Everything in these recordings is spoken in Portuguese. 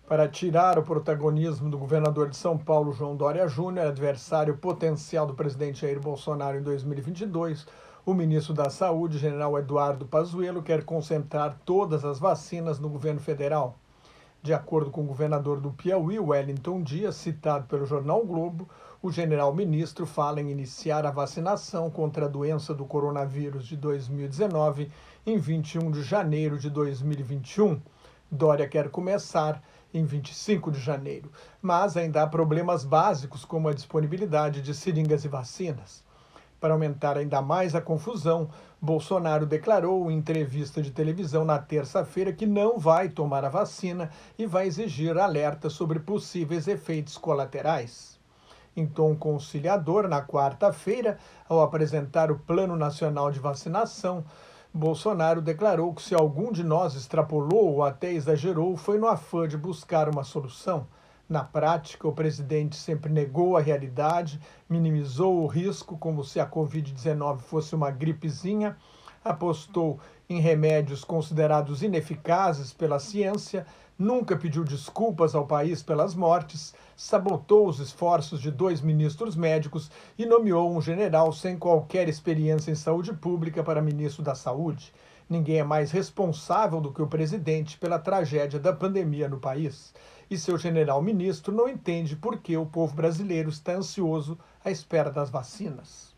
Para tirar o protagonismo do governador de São Paulo, João Dória Júnior, adversário potencial do presidente Jair Bolsonaro em 2022, o ministro da Saúde, general Eduardo Pazuello, quer concentrar todas as vacinas no governo federal. De acordo com o governador do Piauí, Wellington Dias, citado pelo jornal o Globo, o general-ministro fala em iniciar a vacinação contra a doença do coronavírus de 2019 em 21 de janeiro de 2021. Dória quer começar em 25 de janeiro, mas ainda há problemas básicos como a disponibilidade de seringas e vacinas. Para aumentar ainda mais a confusão, Bolsonaro declarou em entrevista de televisão na terça-feira que não vai tomar a vacina e vai exigir alerta sobre possíveis efeitos colaterais. Em tom conciliador, na quarta-feira, ao apresentar o Plano Nacional de Vacinação, Bolsonaro declarou que se algum de nós extrapolou ou até exagerou, foi no afã de buscar uma solução. Na prática, o presidente sempre negou a realidade, minimizou o risco como se a Covid-19 fosse uma gripezinha, apostou em remédios considerados ineficazes pela ciência, nunca pediu desculpas ao país pelas mortes, sabotou os esforços de 2 ministros médicos e nomeou um general sem qualquer experiência em saúde pública para ministro da Saúde. Ninguém é mais responsável do que o presidente pela tragédia da pandemia no país. E seu general-ministro não entende por que o povo brasileiro está ansioso à espera das vacinas.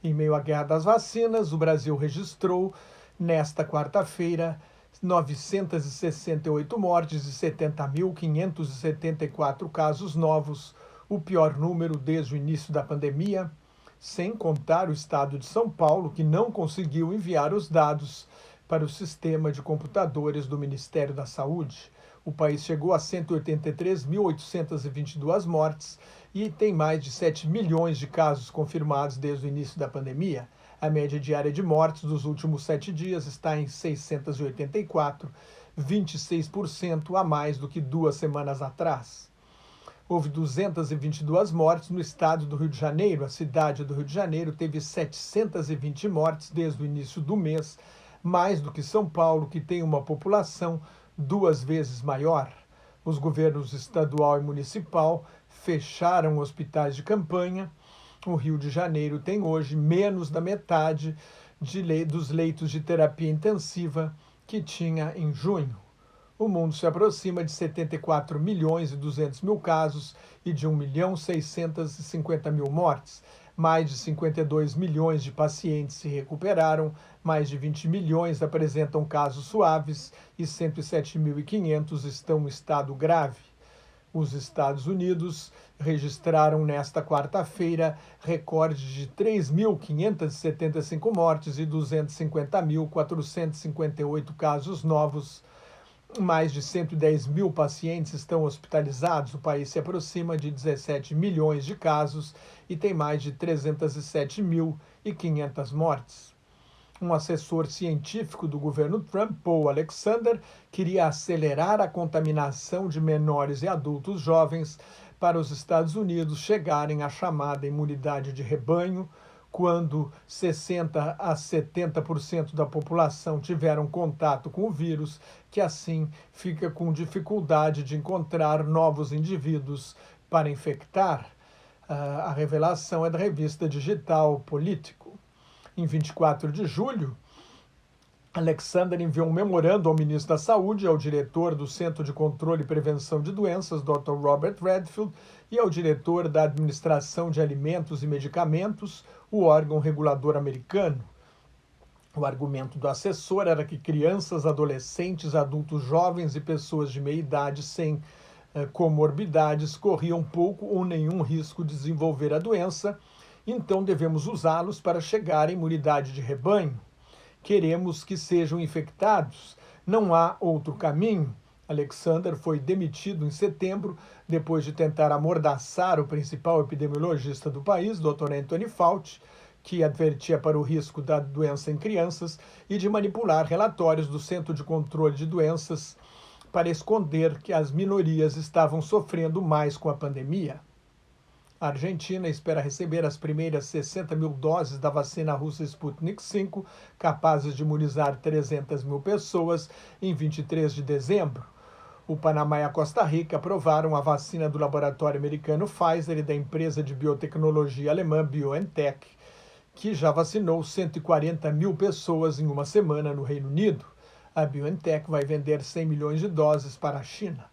Em meio à guerra das vacinas, o Brasil registrou, nesta quarta-feira, 968 mortes e 70.574 casos novos, o pior número desde o início da pandemia, sem contar o estado de São Paulo, que não conseguiu enviar os dados para o sistema de computadores do Ministério da Saúde. O país chegou a 183.822 mortes e tem mais de 7 milhões de casos confirmados desde o início da pandemia. A média diária de mortes dos últimos 7 dias está em 684, 26% a mais do que 2 semanas atrás. Houve 222 mortes no estado do Rio de Janeiro. A cidade do Rio de Janeiro teve 720 mortes desde o início do mês, mais do que São Paulo, que tem uma população 2 vezes maior. Os governos estadual e municipal fecharam hospitais de campanha. O Rio de Janeiro tem hoje menos da metade dos leitos de terapia intensiva que tinha em junho. O mundo se aproxima de 74 milhões e 200 mil casos e de 1.650.000 mortes. Mais de 52 milhões de pacientes se recuperaram, mais de 20 milhões apresentam casos suaves e 107.500 estão em estado grave. Os Estados Unidos registraram nesta quarta-feira recorde de 3.575 mortes e 250.458 casos novos. Mais de 110 mil pacientes estão hospitalizados. O país se aproxima de 17 milhões de casos e tem mais de 307.500 mortes. Um assessor científico do governo Trump, Paul Alexander, queria acelerar a contaminação de menores e adultos jovens para os Estados Unidos chegarem à chamada imunidade de rebanho, quando 60% a 70% da população tiveram contato com o vírus, que assim fica com dificuldade de encontrar novos indivíduos para infectar. A revelação é da revista digital Político. Em 24 de julho, Alexander enviou um memorando ao ministro da Saúde, ao diretor do Centro de Controle e Prevenção de Doenças, Dr. Robert Redfield, e ao diretor da Administração de Alimentos e Medicamentos, o órgão regulador americano. O argumento do assessor era que crianças, adolescentes, adultos jovens e pessoas de meia idade sem comorbidades corriam pouco ou nenhum risco de desenvolver a doença, então devemos usá-los para chegar à imunidade de rebanho. Queremos que sejam infectados. Não há outro caminho. Alexander foi demitido em setembro, depois de tentar amordaçar o principal epidemiologista do país, Dr. Anthony Fauci, que advertia para o risco da doença em crianças, e de manipular relatórios do Centro de Controle de Doenças para esconder que as minorias estavam sofrendo mais com a pandemia. A Argentina espera receber as primeiras 60 mil doses da vacina russa Sputnik V, capazes de imunizar 300 mil pessoas, em 23 de dezembro. O Panamá e a Costa Rica aprovaram a vacina do laboratório americano Pfizer e da empresa de biotecnologia alemã BioNTech, que já vacinou 140 mil pessoas em uma semana no Reino Unido. A BioNTech vai vender 100 milhões de doses para a China.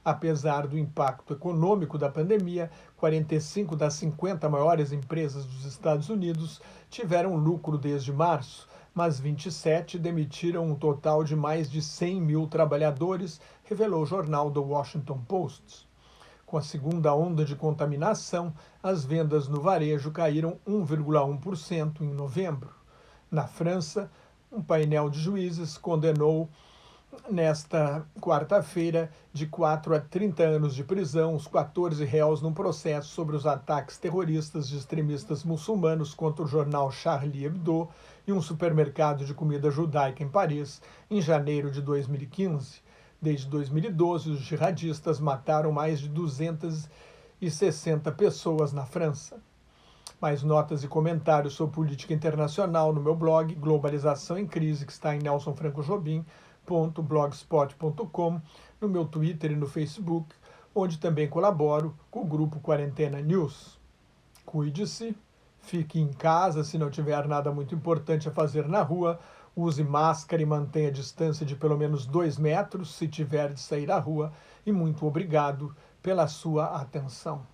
Apesar do impacto econômico da pandemia, 45 das 50 maiores empresas dos Estados Unidos tiveram lucro desde março, mas 27 demitiram um total de mais de 100 mil trabalhadores, revelou o jornal The Washington Post. Com a segunda onda de contaminação, as vendas no varejo caíram 1,1% em novembro. Na França, um painel de juízes condenou nesta quarta-feira de 4 a 30 anos de prisão os 14 réus num processo sobre os ataques terroristas de extremistas muçulmanos contra o jornal Charlie Hebdo e um supermercado de comida judaica em Paris em janeiro de 2015. Desde 2012, os jihadistas mataram mais de 260 pessoas na França. Mais notas e comentários sobre política internacional no meu blog Globalização em Crise, que está em nelsonfrancojobim.blogspot.com, no meu Twitter e no Facebook, onde também colaboro com o grupo Quarentena News. Cuide-se, fique em casa se não tiver nada muito importante a fazer na rua, use máscara e mantenha a distância de pelo menos 2 metros se tiver de sair à rua, e muito obrigado pela sua atenção.